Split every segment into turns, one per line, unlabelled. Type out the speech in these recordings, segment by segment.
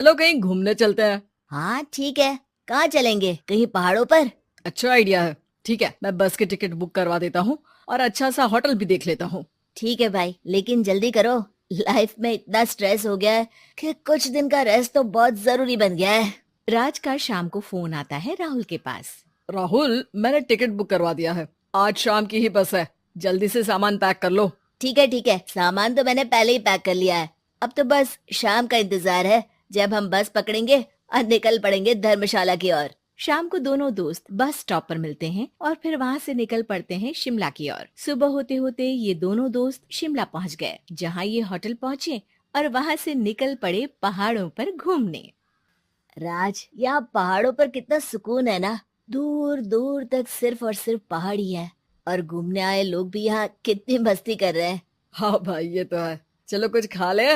चलो कहीं घूमने चलते हैं।
हाँ ठीक है, कहाँ चलेंगे? कहीं पहाड़ों पर?
अच्छा आइडिया है। ठीक है, मैं बस की टिकट बुक करवा देता हूँ और अच्छा सा होटल भी देख लेता हूँ।
ठीक है भाई, लेकिन जल्दी करो। लाइफ में इतना स्ट्रेस हो गया है कि कुछ दिन का रेस्ट तो बहुत जरूरी बन गया है।
राज का शाम को फोन आता है राहुल के पास।
राहुल, मैंने टिकट बुक करवा दिया है। आज शाम की ही बस है। जल्दी से सामान पैक कर लो।
ठीक है, सामान तो मैंने पहले ही पैक कर लिया है। अब तो बस शाम का इंतजार है, जब हम बस पकड़ेंगे और निकल पड़ेंगे धर्मशाला की ओर।
शाम को दोनों दोस्त बस स्टॉप पर मिलते हैं और फिर वहाँ से निकल पड़ते हैं शिमला की ओर। सुबह होते होते ये दोनों दोस्त शिमला पहुँच गए, जहाँ ये होटल पहुँचे और वहाँ से निकल पड़े पहाड़ों पर घूमने।
राज, यहाँ पहाड़ों पर कितना सुकून है ना। दूर दूर तक सिर्फ और सिर्फ पहाड़ ही है, और घूमने आए लोग भी यहाँ कितनी मस्ती कर रहे हैं।
हाँ भाई, ये तो है। चलो कुछ खा ले।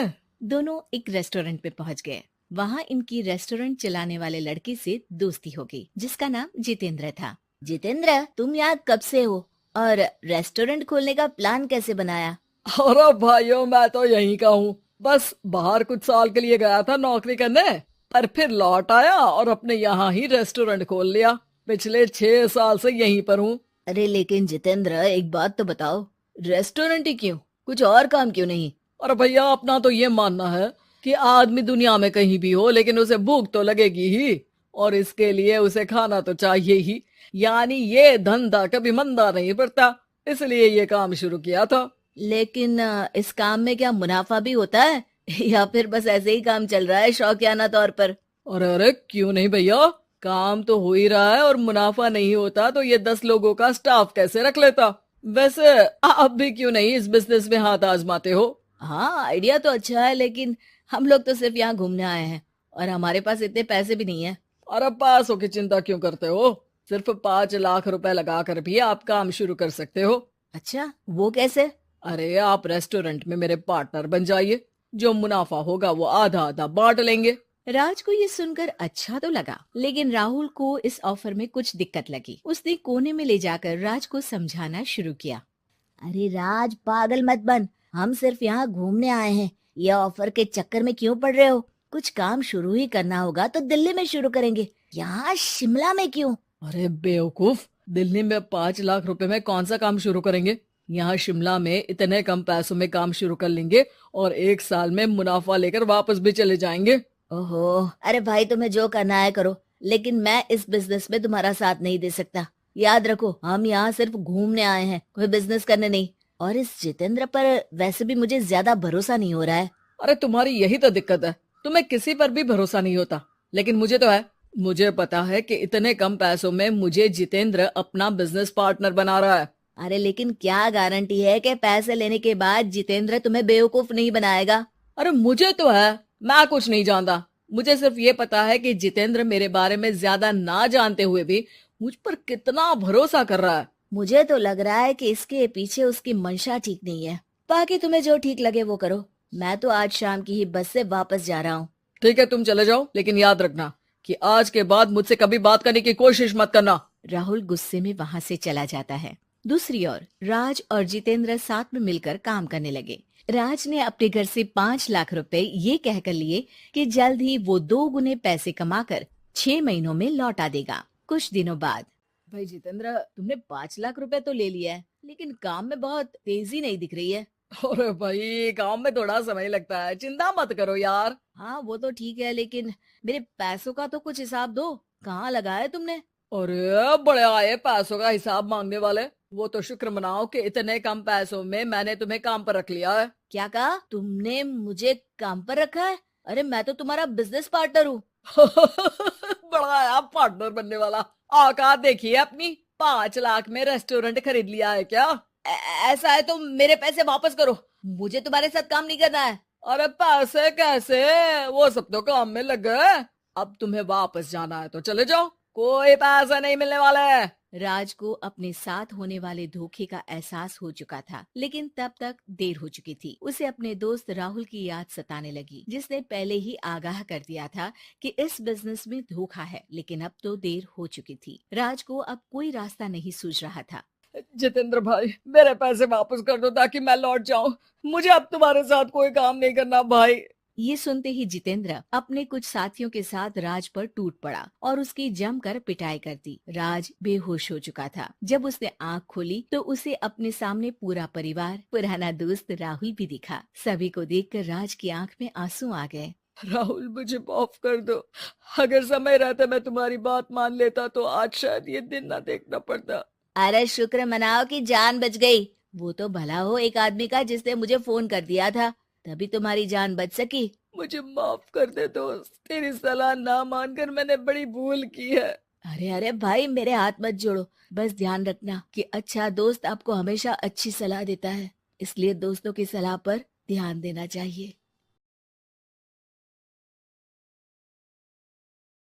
दोनों एक रेस्टोरेंट पे पहुँच गए। वहाँ इनकी रेस्टोरेंट चलाने वाले लड़के से दोस्ती हो गई, जिसका नाम जितेंद्र था।
जितेंद्र, तुम यहाँ कब से हो और रेस्टोरेंट खोलने का प्लान कैसे बनाया?
अरे भाइयों, मैं तो यहीं का हूँ। बस बाहर कुछ साल के लिए गया था नौकरी करने, पर फिर लौट आया और अपने यहाँ ही रेस्टोरेंट खोल लिया। पिछले 6 साल से यहीं पर हूँ।
अरे लेकिन जितेंद्र, एक बात तो बताओ, रेस्टोरेंट ही क्यों? कुछ और काम क्यों नहीं?
और भैया, अपना तो ये मानना है कि आदमी दुनिया में कहीं भी हो लेकिन उसे भूख तो लगेगी ही, और इसके लिए उसे खाना तो चाहिए ही। यानी ये धंधा कभी मंदा नहीं पड़ता, इसलिए ये काम शुरू किया था।
लेकिन इस काम में क्या मुनाफा भी होता है या फिर बस ऐसे ही काम चल रहा है शौकियाना तौर पर?
अरे अरे, क्यों नहीं भैया, काम तो हो ही रहा है और मुनाफा नहीं होता तो ये 10 लोगों का स्टाफ कैसे रख लेता। वैसे आप भी क्यों नहीं इस बिजनेस में हाथ आजमाते हो?
हाँ, आइडिया तो अच्छा है, लेकिन हम लोग तो सिर्फ यहाँ घूमने आए हैं और हमारे पास इतने पैसे भी नहीं है।
अरे पैसों की चिंता क्यों करते हो? सिर्फ 5 लाख रुपए लगा कर भी आप काम शुरू कर सकते हो।
अच्छा, वो कैसे?
अरे आप रेस्टोरेंट में मेरे पार्टनर बन जाइए। जो मुनाफा होगा वो आधा आधा बांट लेंगे।
राज को ये सुनकर अच्छा तो लगा, लेकिन राहुल को इस ऑफर में कुछ दिक्कत लगी। उसने कोने में ले जाकर राज को समझाना शुरू किया।
अरे राज, पागल मत बन। हम सिर्फ यहाँ घूमने आए हैं, ये ऑफर के चक्कर में क्यों पड़ रहे हो? कुछ काम शुरू ही करना होगा तो दिल्ली में शुरू करेंगे, यहाँ शिमला में क्यों?
अरे बेवकूफ, दिल्ली में 5 लाख रुपए में कौन सा काम शुरू करेंगे? यहाँ शिमला में इतने कम पैसों में काम शुरू कर लेंगे और 1 साल में मुनाफा लेकर वापस भी चले जाएंगे।
ओहो, अरे भाई, तुम्हें जो करना है करो, लेकिन मैं इस बिजनेस में तुम्हारा साथ नहीं दे सकता। याद रखो, हम यहाँ सिर्फ घूमने आए हैं, कोई बिजनेस करने नहीं। और इस जितेंद्र पर वैसे भी मुझे ज्यादा भरोसा नहीं हो रहा है।
अरे तुम्हारी यही तो दिक्कत है, तुम्हें किसी पर भी भरोसा नहीं होता, लेकिन मुझे तो है। मुझे पता है कि इतने कम पैसों में मुझे जितेंद्र अपना बिजनेस पार्टनर बना रहा है।
अरे लेकिन क्या गारंटी है कि पैसे लेने के बाद जितेंद्र तुम्हें बेवकूफ नहीं बनाएगा?
अरे मुझे तो है, मैं कुछ नहीं जानता। मुझे सिर्फ ये पता है कि जितेंद्र मेरे बारे में ज्यादा ना जानते हुए भी मुझ पर कितना भरोसा कर रहा है।
मुझे तो लग रहा है कि इसके पीछे उसकी मंशा ठीक नहीं है। बाकी तुम्हें जो ठीक लगे वो करो। मैं तो आज शाम की ही बस से वापस जा रहा हूँ।
ठीक है, तुम चले जाओ, लेकिन याद रखना कि आज के बाद मुझसे कभी बात करने की कोशिश मत करना।
राहुल गुस्से में वहाँ से चला जाता है। दूसरी ओर राज और जितेंद्र साथ में मिलकर काम करने लगे। राज ने अपने घर से 5 लाख रुपए ये कहकर लिए कि जल्द ही वो 2 गुने पैसे कमाकर 6 महीनों में लौटा देगा। कुछ दिनों बाद।
भाई जितेंद्र, तुमने 5 लाख रुपए तो ले लिया है, लेकिन काम में बहुत तेजी नहीं दिख रही है।
अरे भाई, काम में थोड़ा समय लगता है, चिंता मत करो यार।
हाँ वो तो ठीक है, लेकिन मेरे पैसों का तो कुछ हिसाब दो। कहाँ लगाया तुमने?
अरे बड़े आए पैसों का हिसाब मांगने वाले। वो तो शुक्र मनाओ कि इतने कम पैसों में मैंने तुम्हें काम पर रख लिया है।
क्या कहा तुमने? मुझे काम पर रखा है? अरे मैं तो तुम्हारा बिजनेस पार्टनर हूँ।
बड़ा आया पार्टनर बनने वाला। औकात देखिए अपनी, 5 लाख में रेस्टोरेंट खरीद लिया है क्या?
ऐसा है तो मेरे पैसे वापस करो, मुझे तुम्हारे साथ काम नहीं करना है।
अरे पैसे कैसे, वो सब तो काम में लग गए। अब तुम्हें वापस जाना है तो चले जाओ, कोई पैसा नहीं मिलने वाला है।
राज को अपने साथ होने वाले धोखे का एहसास हो चुका था, लेकिन तब तक देर हो चुकी थी। उसे अपने दोस्त राहुल की याद सताने लगी, जिसने पहले ही आगाह कर दिया था कि इस बिजनेस में धोखा है, लेकिन अब तो देर हो चुकी थी। राज को अब कोई रास्ता नहीं सूझ रहा था।
जितेंद्र भाई, मेरे पैसे वापस कर दो ताकि मैं लौट जाऊं। मुझे अब तुम्हारे साथ कोई काम नहीं करना भाई।
ये सुनते ही जितेंद्र अपने कुछ साथियों के साथ राज पर टूट पड़ा और उसकी जमकर पिटाई कर दी। राज बेहोश हो चुका था। जब उसने आंख खोली तो उसे अपने सामने पूरा परिवार, पुराना दोस्त राहुल भी दिखा। सभी को देखकर राज की आंख में आंसू आ गए।
राहुल, मुझे माफ कर दो। अगर समय रहता मैं तुम्हारी बात मान लेता तो आज शायद ये दिन ना देखना पड़ता।
अरे शुक्र मनाओ कि जान बच गई। वो तो भला हो एक आदमी का जिसने मुझे फोन कर दिया था, तभी तुम्हारी जान बच सकी।
मुझे माफ कर दे दोस्त, तेरी सलाह ना मानकर मैंने बड़ी भूल की है।
अरे अरे भाई, मेरे हाथ मत जोड़ो। बस ध्यान रखना कि अच्छा दोस्त आपको हमेशा अच्छी सलाह देता है, इसलिए दोस्तों की सलाह पर ध्यान देना चाहिए।